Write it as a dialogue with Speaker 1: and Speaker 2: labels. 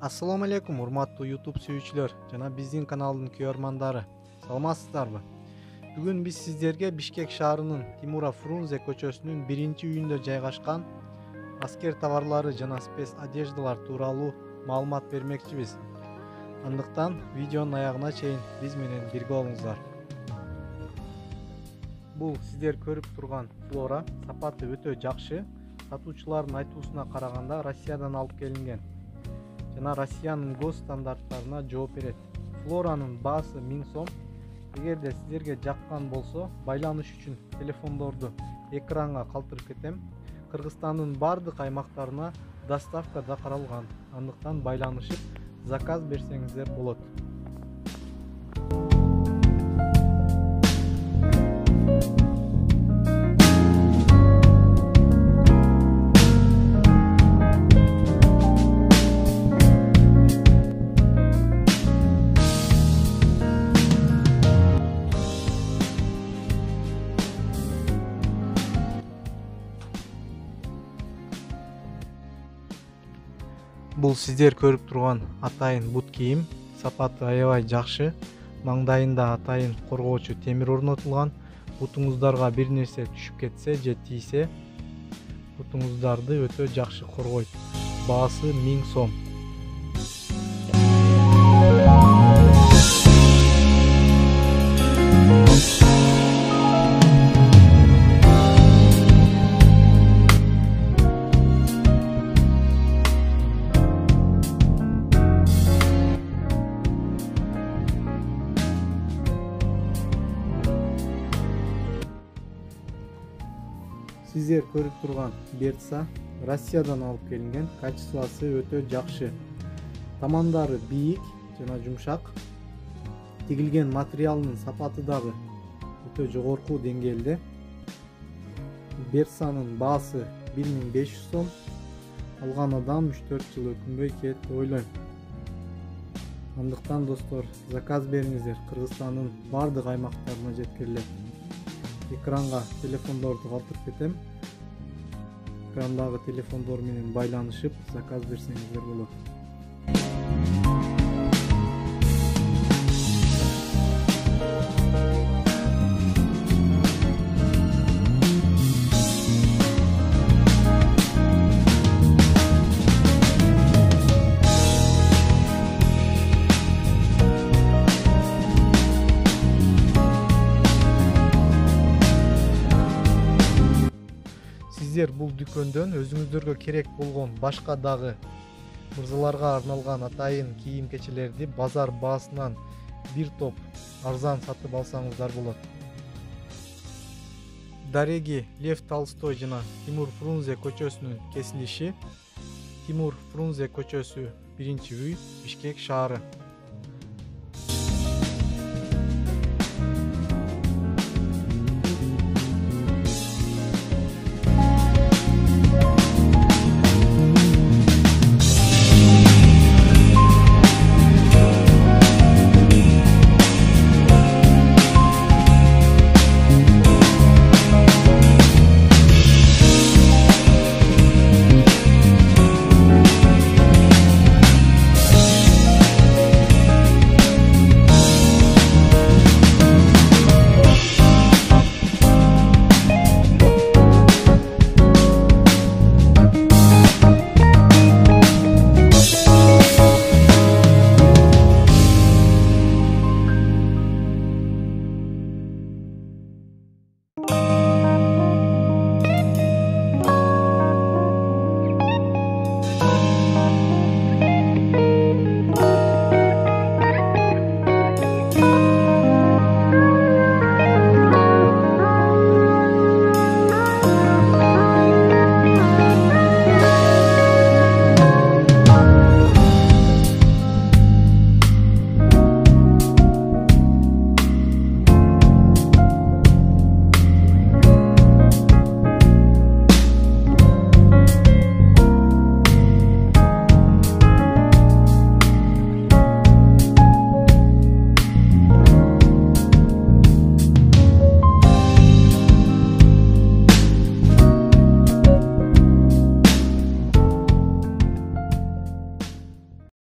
Speaker 1: Assalamu alaikum урматтуу YouTube сүйүүчүлөр жана биздин каналдын көрөрмандары. Саламатсыздарбы? Бүгүн биз сиздерге Бишкек шаарынын Тимура Фрунзе көчөсүнүн 1-үйүндө жайгашкан аскер товарлары жана спец одеждалар тууралуу маалымат бермекчибиз. Андыктан видеонун аягына чейин биз менен бирге болуңуздар. Бул сиздер көрүп турган флора сапаты өтө жакшы. Сатуучулардын айтуусуна караганда Россиядан алып келинген жана Россиянын гос стандарттарына жооп берет. Флоранын баасы 1000 сом. Эгерде сиздерге жаккан болсо, байланыш үчүн телефондорду экранга калтырып кетем. Кыргызстандын бардык аймактарына доставка да каралган. Андыктан байланышып заказ берсеңиздер болот. Бул сиздер көрүп турган атайын бут кийим, сапаты аябай жакшы. Маңдайында атайын коргоочу темир орнотулган. Бутуңуздарга бир нерсе түшүп кетсе же тийсе, бутуңуздарды өтө жакшы коргойт. Баасы 1000 сом. Сиздер көрүп турган берца Россиядан алып келинген, качествосы өтө жакшы. Тамандары бийик жана жумшак. Тигилген материалдын сапаты дагы өтө жогорку деңгээлде. Берцанын баасы 1500 сом. Алган адам 3-4 жыл өкүнбөй кетет деп ойлойм. Андыктан достор, заказ бериңиздер, Кыргызстандын бардык аймактарына жеткирилет. Экранга телефондорду калтырып кетем. Экрандагы телефондор менен байланышып заказ берсеңиздер болот. Сиздер бул дүкөндөн өзүңүздөргө керек болгон башка дагы мырзаларга арналган атайын кийим-кечелерди базар баасынан бир топ арзан сатып алсаңыздар болот. Дареги Лев Толстой жана Тимур Фрунзе көчөсүнүн кесилиши. Тимур Фрунзе көчөсү 1-үй, Бишкек шаары.